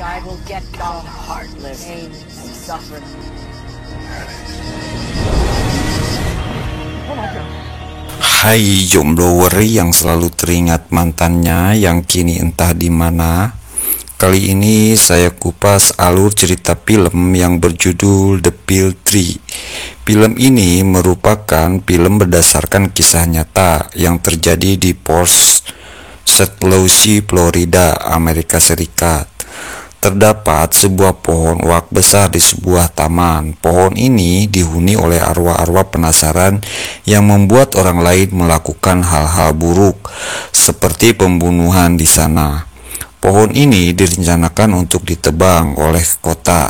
I will get the heartless pain and suffering. Oh my God. Hai jomblo weri yang selalu teringat mantannya yang kini entah di mana. Kali ini saya kupas alur cerita film yang berjudul The Pill Tree. Film ini merupakan film berdasarkan kisah nyata yang terjadi di Port St. Lucie, Florida, Amerika Serikat. Terdapat sebuah pohon oak besar di sebuah taman. Pohon ini dihuni oleh arwah-arwah penasaran yang membuat orang lain melakukan hal-hal buruk, seperti pembunuhan di sana. Pohon ini direncanakan untuk ditebang oleh kota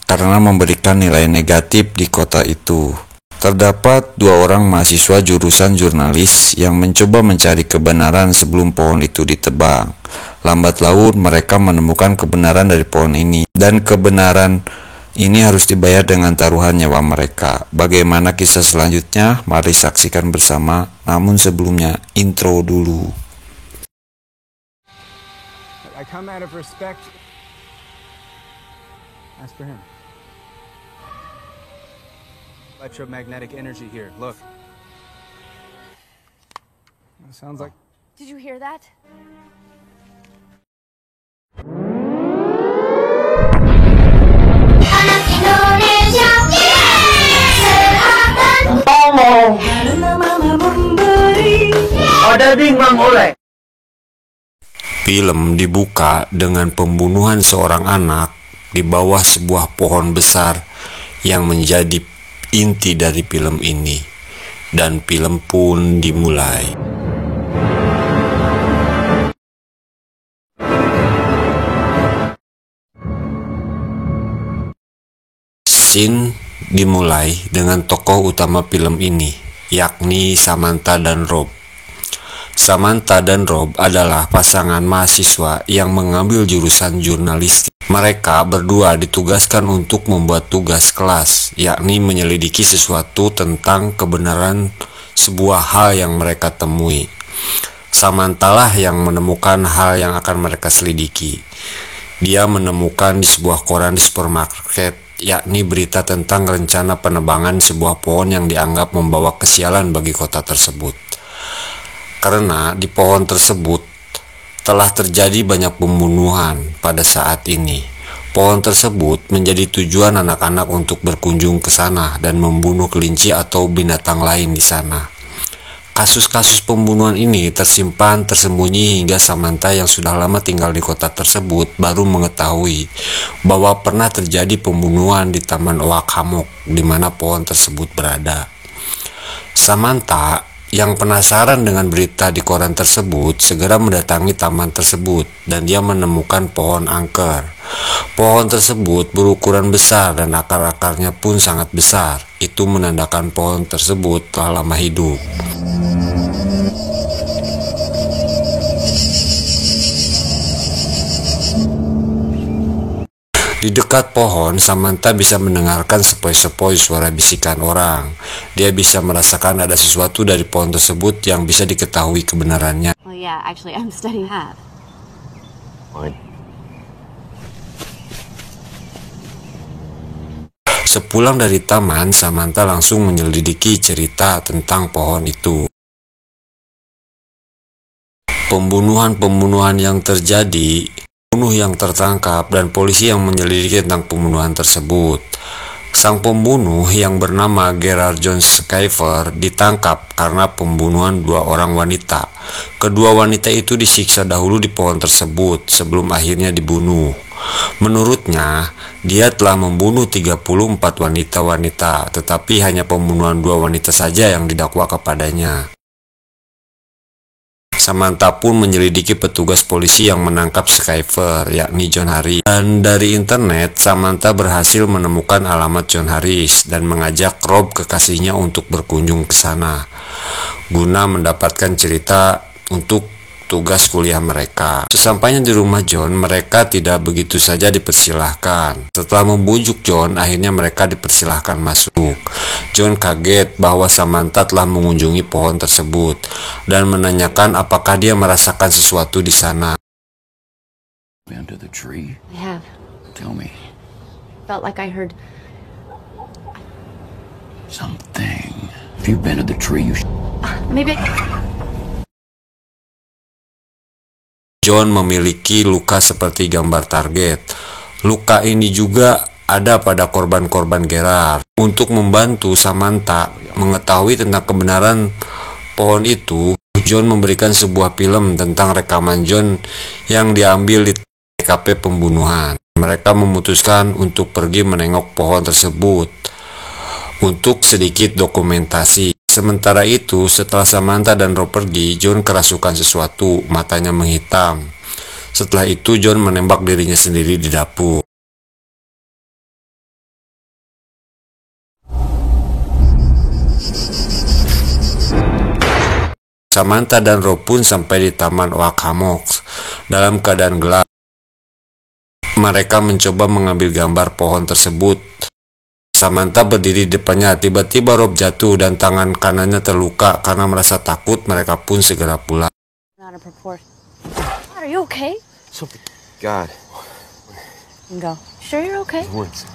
karena memberikan nilai negatif di kota itu. Terdapat dua orang mahasiswa jurusan jurnalis yang mencoba mencari kebenaran sebelum pohon itu ditebang. Lambat laun mereka menemukan kebenaran dari pohon ini, dan kebenaran ini harus dibayar dengan taruhan nyawa mereka. Bagaimana kisah selanjutnya? Mari saksikan bersama. Namun sebelumnya, intro dulu. I come out of respect. Ask for him. Electromagnetic energy here. Look. It sounds like. Did you hear that? Anak Indonesia, selatan. Karena mama memberi. Ada ding Mang Oleh. Film dibuka dengan pembunuhan seorang anak di bawah sebuah pohon besar yang menjadi inti dari film ini, dan film pun dimulai. Scene dimulai dengan tokoh utama film ini, yakni Samantha dan Rob. Samantha dan Rob adalah pasangan mahasiswa yang mengambil jurusan jurnalistik. Mereka berdua ditugaskan untuk membuat tugas kelas, yakni menyelidiki sesuatu tentang kebenaran sebuah hal yang mereka temui. Samantha lah yang menemukan hal yang akan mereka selidiki. Dia menemukan di sebuah koran di supermarket, yakni berita tentang rencana penebangan sebuah pohon yang dianggap membawa kesialan bagi kota tersebut. Karena di pohon tersebut telah terjadi banyak pembunuhan pada saat ini. Pohon tersebut menjadi tujuan anak-anak untuk berkunjung ke sana dan membunuh kelinci atau binatang lain di sana. Kasus-kasus pembunuhan ini tersimpan tersembunyi hingga Samantha yang sudah lama tinggal di kota tersebut baru mengetahui bahwa pernah terjadi pembunuhan di Taman Oak Hammock di mana pohon tersebut berada. Samantha yang penasaran dengan berita di koran tersebut segera mendatangi taman tersebut dan dia menemukan pohon angker. Pohon tersebut berukuran besar dan akar-akarnya pun sangat besar. Itu menandakan pohon tersebut telah lama hidup. Di dekat pohon, Samantha bisa mendengarkan sepoi-sepoi suara bisikan orang. Dia bisa merasakan ada sesuatu dari pohon tersebut yang bisa diketahui kebenarannya. Well, yeah, actually, I'm studying that. Fine. Sepulang dari taman, Samantha langsung menyelidiki cerita tentang pohon itu. Pembunuhan-pembunuhan yang terjadi, pembunuh yang tertangkap, dan polisi yang menyelidiki tentang pembunuhan tersebut. Sang pembunuh yang bernama Gerard John Schaefer ditangkap karena pembunuhan dua orang wanita. Kedua wanita itu disiksa dahulu di pohon tersebut sebelum akhirnya dibunuh. Menurutnya, dia telah membunuh 34 wanita-wanita, tetapi hanya pembunuhan dua wanita saja yang didakwa kepadanya. Samantha pun menyelidiki petugas polisi yang menangkap Schaefer, yakni John Harris. Dan dari internet, Samantha berhasil menemukan alamat John Harris dan mengajak Rob kekasihnya untuk berkunjung ke sana guna mendapatkan cerita untuk tugas kuliah mereka. Sesampainya di rumah John, mereka tidak begitu saja dipersilahkan. Setelah membujuk John, akhirnya mereka dipersilahkan masuk. John kaget bahwa Samantha telah mengunjungi pohon tersebut dan menanyakan apakah dia merasakan sesuatu di sana. Been to the tree? I have. Tell me. Felt like I heard. Something. If you've been to the tree, you Maybe. John memiliki luka seperti gambar target. Luka ini juga ada pada korban-korban Gerard. Untuk membantu Samantha mengetahui tentang kebenaran pohon itu, John memberikan sebuah film tentang rekaman John yang diambil di TKP pembunuhan. Mereka memutuskan untuk pergi menengok pohon tersebut untuk sedikit dokumentasi. Sementara itu, setelah Samantha dan Rob pergi, John kerasukan sesuatu, matanya menghitam. Setelah itu, John menembak dirinya sendiri di dapur. Samantha dan Rob pun sampai di Taman Oak Hammocks dalam keadaan gelap. Mereka mencoba mengambil gambar pohon tersebut. Samantha berdiri di depannya. Tiba-tiba Rob jatuh dan tangan kanannya terluka. Karena merasa takut, mereka pun segera pulang. Not a proportion. Are you okay? Something. God. You can go. Sure you're okay? Woods.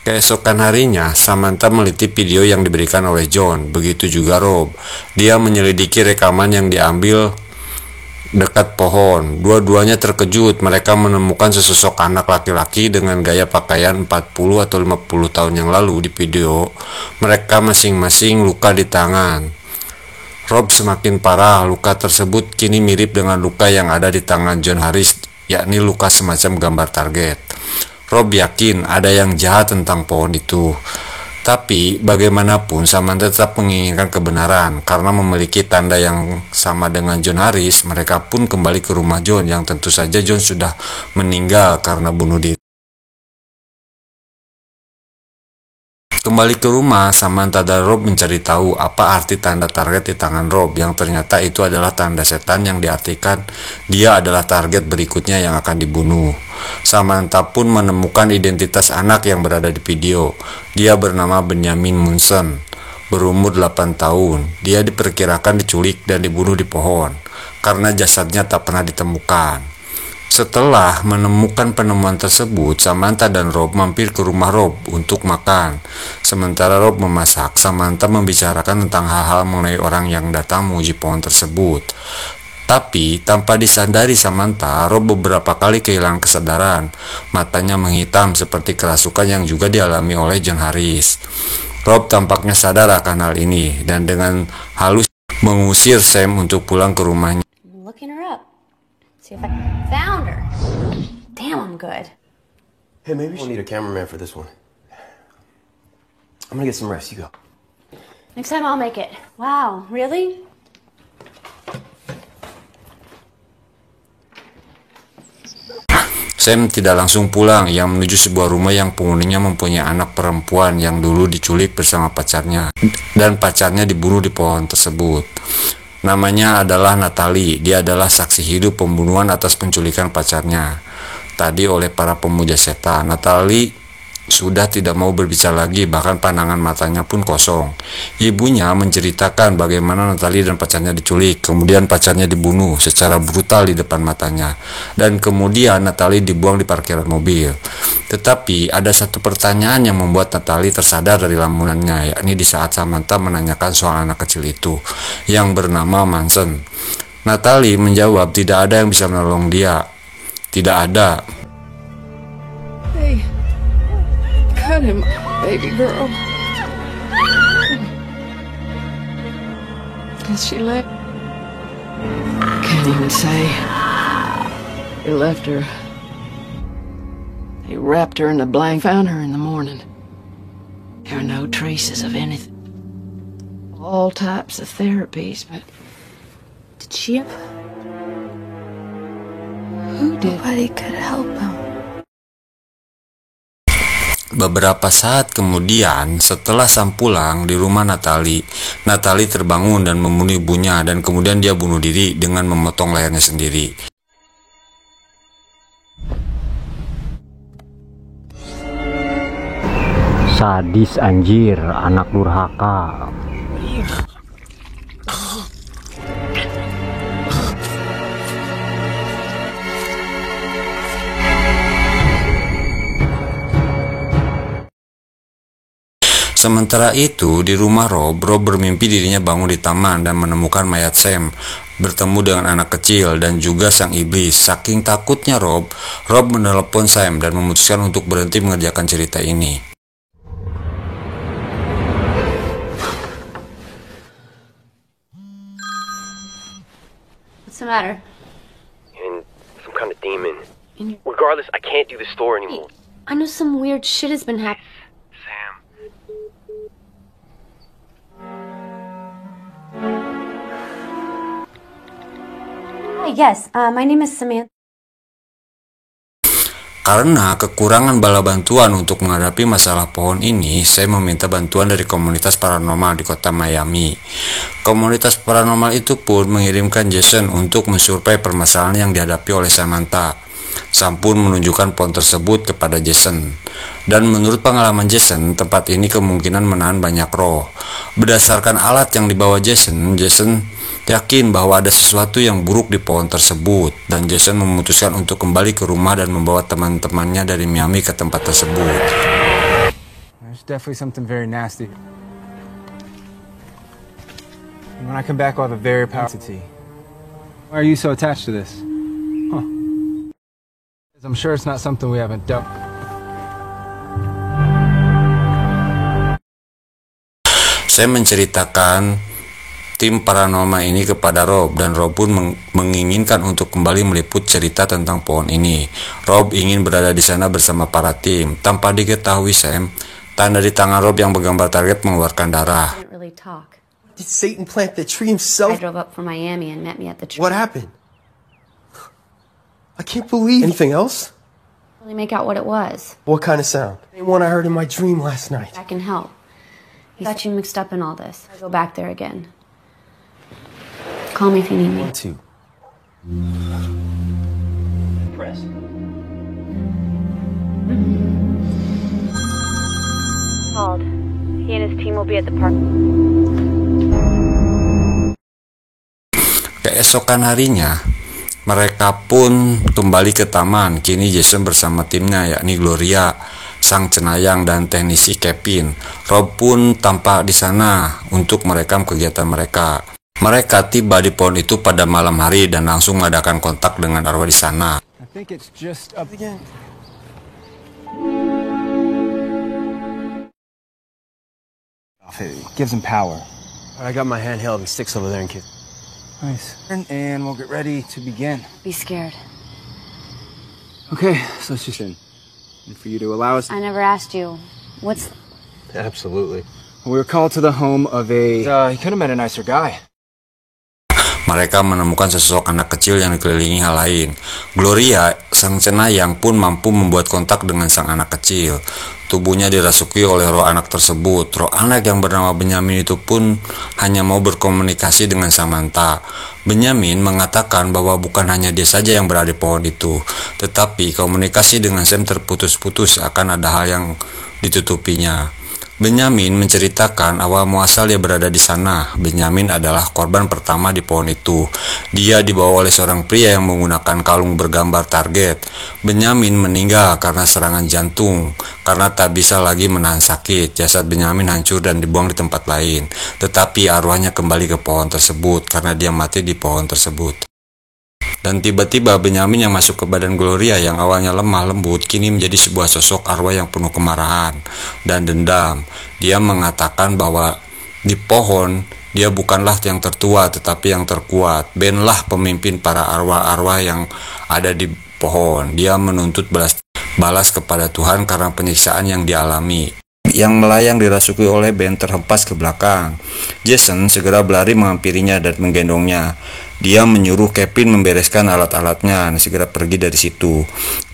Keesokan harinya, Samantha meliti video yang diberikan oleh John. Begitu juga Rob. Dia menyelidiki rekaman yang diambil dekat pohon. Dua-duanya terkejut. Mereka menemukan sesosok anak laki-laki dengan gaya pakaian 40 atau 50 tahun yang lalu di video. Mereka masing-masing luka di tangan. Rob semakin parah. Luka tersebut kini mirip dengan luka yang ada di tangan John Harris, yakni luka semacam gambar target. Rob yakin ada yang jahat tentang pohon itu. Tapi bagaimanapun Samantha tetap menginginkan kebenaran. Karena memiliki tanda yang sama dengan John Harris, mereka pun kembali ke rumah John, yang tentu saja John sudah meninggal karena bunuh diri. Kembali ke rumah, Samantha dan Rob mencari tahu apa arti tanda target di tangan Rob, yang ternyata itu adalah tanda setan yang diartikan dia adalah target berikutnya yang akan dibunuh. Samantha pun menemukan identitas anak yang berada di video. Dia bernama Benjamin Munson, berumur 8 tahun. Dia diperkirakan diculik dan dibunuh di pohon karena jasadnya tak pernah ditemukan. Setelah menemukan penemuan tersebut, Samantha dan Rob mampir ke rumah Rob untuk makan. Sementara Rob memasak, Samantha membicarakan tentang hal-hal mengenai orang yang datang menguji pohon tersebut. Tapi tanpa disadari Samantha, Rob beberapa kali kehilangan kesadaran. Matanya menghitam seperti kerasukan yang juga dialami oleh John Harris. Rob tampaknya sadar akan hal ini dan dengan halus mengusir Sam untuk pulang ke rumahnya. I'm looking her up. See if I found her. Damn, I'm good. Hey, maybe we'll need a cameraman for this one. I'm gonna get some rest. You go. Next time I'll make it. Wow, really? Sam tidak langsung pulang. Ia menuju sebuah rumah yang penghuninya mempunyai anak perempuan yang dulu diculik bersama pacarnya, dan pacarnya dibunuh di pohon tersebut. Namanya adalah Natalie. Dia adalah saksi hidup pembunuhan atas penculikan pacarnya tadi oleh para pemuja setan. Natalie sudah tidak mau berbicara lagi, bahkan pandangan matanya pun kosong. Ibunya menceritakan bagaimana Natalie dan pacarnya diculik, kemudian pacarnya dibunuh secara brutal di depan matanya, dan kemudian Natalie dibuang di parkiran mobil. Tetapi ada satu pertanyaan yang membuat Natalie tersadar dari lamunannya, yakni di saat Samantha menanyakan soal anak kecil itu yang bernama Manson. Natalie menjawab tidak ada yang bisa menolong dia. Tidak ada. Hey, cut him, baby girl. Is she left? Can't even say. He left her. He wrapped her in a blanket, found her in the morning. There are no traces of anything. All types of therapies, but Did she? who did? Nobody could help him. Beberapa saat kemudian, setelah Sam pulang di rumah Natalie terbangun dan membunuh ibunya, dan kemudian dia bunuh diri dengan memotong lehernya sendiri. Sadis anjir, anak durhaka. Sementara itu, di rumah Rob bermimpi dirinya bangun di taman dan menemukan mayat Sam, bertemu dengan anak kecil dan juga sang iblis. Saking takutnya Rob menelepon Sam dan memutuskan untuk berhenti mengerjakan cerita ini. What's the matter? And some kind of demon. Regardless, I can't do the store anymore. I know some weird shit has been happening. Sam. Hi, yes, my name is Samantha. Karena kekurangan bala bantuan untuk menghadapi masalah pohon ini, saya meminta bantuan dari komunitas paranormal di kota Miami. Komunitas paranormal itu pun mengirimkan Jason untuk mensurvei permasalahan yang dihadapi oleh Samantha. Sam pun menunjukkan pohon tersebut kepada Jason. Dan menurut pengalaman Jason, tempat ini kemungkinan menahan banyak roh. Berdasarkan alat yang dibawa Jason yakin bahwa ada sesuatu yang buruk di pohon tersebut, dan Jason memutuskan untuk kembali ke rumah dan membawa teman-temannya dari Miami ke tempat tersebut. There's definitely something very nasty. And when I come back, I'll have a very powerful entity. Why are you so attached to this? Huh. 'Cause I'm sure it's not something we haven't dealt with. Saya menceritakan tim paranormal ini kepada Rob, dan Rob pun menginginkan untuk kembali meliput cerita tentang pohon ini. Rob ingin berada di sana bersama para tim. Tanpa diketahui Sam, tanda di tangan Rob yang bergambar target mengeluarkan darah. Didn't really talk. Did Satan plant the tree I himself? drove up from Miami and met me at the tree. What happened? I can't believe. Anything else? Really make out what it was. What kind of sound? The one I heard in my dream last night. I can help. He got you mixed up in all this. I go back there again. Call me if you need me. 1, 2. Press. Called. He and his team will be at the park. Keesokan harinya, mereka pun kembali ke taman. Kini Jason bersama timnya, yakni Gloria, sang cenayang, dan teknisi Kevin. Rob pun tampak di sana untuk merekam kegiatan mereka. Mereka tiba di pohon itu pada malam hari dan langsung mengadakan kontak dengan arwah di sana. I think it's just up again. It gives him power. I got my handheld and sticks over there and kids. Nice. And we'll get ready to begin. Be scared. Okay, so let's just in. And for you to allow us, I never asked you. What's... Absolutely. we were called to the home of a. He could have met a nicer guy. Mereka menemukan sesosok anak kecil yang dikelilingi hal lain. Gloria, sang cenayang, pun mampu membuat kontak dengan sang anak kecil. Tubuhnya dirasuki oleh roh anak tersebut. Roh anak yang bernama Benjamin itu pun hanya mau berkomunikasi dengan Samantha. Benjamin mengatakan bahwa bukan hanya dia saja yang berada di pohon itu, tetapi komunikasi dengan Sam terputus-putus, akan ada hal yang ditutupinya. Benjamin menceritakan awal muasal dia berada di sana. Benjamin adalah korban pertama di pohon itu. Dia dibawa oleh seorang pria yang menggunakan kalung bergambar target. Benjamin meninggal karena serangan jantung, karena tak bisa lagi menahan sakit. Jasad Benjamin hancur dan dibuang di tempat lain. Tetapi arwahnya kembali ke pohon tersebut karena dia mati di pohon tersebut. Dan tiba-tiba Benjamin yang masuk ke badan Gloria yang awalnya lemah lembut kini menjadi sebuah sosok arwah yang penuh kemarahan dan dendam. Dia mengatakan bahwa di pohon dia bukanlah yang tertua tetapi yang terkuat. Ben-lah pemimpin para arwah-arwah yang ada di pohon. Dia menuntut balas kepada Tuhan karena penyiksaan yang dialami. Yang melayang dirasuki oleh Ben terhempas ke belakang. Jason segera berlari menghampirinya dan menggendongnya. Dia menyuruh Kevin membereskan alat-alatnya dan segera pergi dari situ.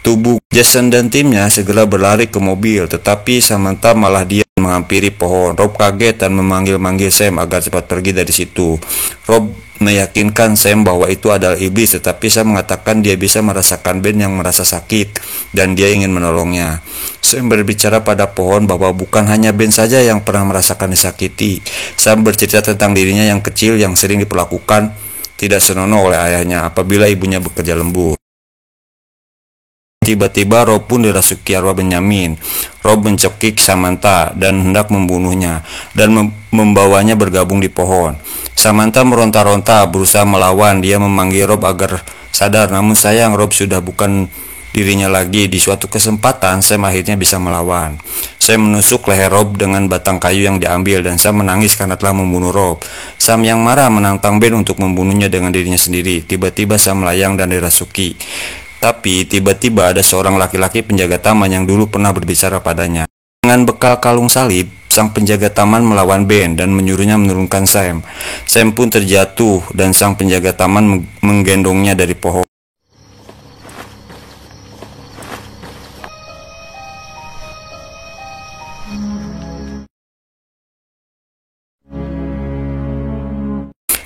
Tubuh Jason dan timnya segera berlari ke mobil, tetapi Samantha malah dia menghampiri pohon. Rob kaget dan memanggil-manggil Sam agar cepat pergi dari situ. Rob meyakinkan Sam bahwa itu adalah iblis, tetapi Sam mengatakan dia bisa merasakan Ben yang merasa sakit dan dia ingin menolongnya. Sam berbicara pada pohon bahwa bukan hanya Ben saja yang pernah merasakan disakiti. Sam bercerita tentang dirinya yang kecil yang sering diperlakukan tidak senonoh oleh ayahnya apabila ibunya bekerja lembur. Tiba-tiba Rob pun dirasuki arwah Benyamin. Rob mencekik Samantha dan hendak membunuhnya dan membawanya bergabung di pohon. Samantha meronta-ronta berusaha melawan. Dia memanggil Rob agar sadar, namun sayang Rob sudah bukan dirinya lagi. Di suatu kesempatan Sam akhirnya bisa melawan. Sam menusuk leher Rob dengan batang kayu yang diambil dan Sam menangis karena telah membunuh Rob. Sam yang marah menantang Ben untuk membunuhnya dengan dirinya sendiri. Tiba-tiba Sam melayang dan dirasuki. Tapi tiba-tiba ada seorang laki-laki penjaga taman yang dulu pernah berbicara padanya. Dengan bekal kalung salib, sang penjaga taman melawan Ben dan menyuruhnya menurunkan Sam. Sam pun terjatuh dan sang penjaga taman menggendongnya dari pohon.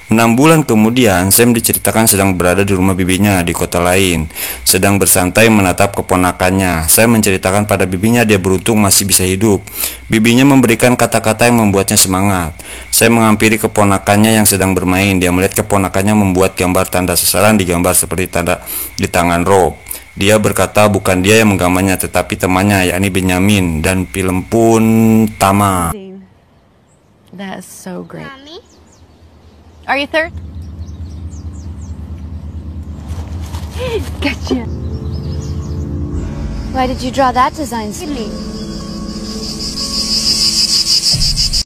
Enam bulan kemudian, Sam diceritakan sedang berada di rumah bibinya di kota lain, sedang bersantai menatap keponakannya. Sam menceritakan pada bibinya dia beruntung masih bisa hidup. Bibinya memberikan kata-kata yang membuatnya semangat. Sam menghampiri keponakannya yang sedang bermain. Dia melihat keponakannya membuat gambar tanda sasaran digambar seperti tanda di tangan Rob. Dia berkata bukan dia yang menggambarnya tetapi temannya, yakni Benyamin, dan film pun tamat. That's so great. Mommy? Are you third? Gotcha. Why did you draw that design?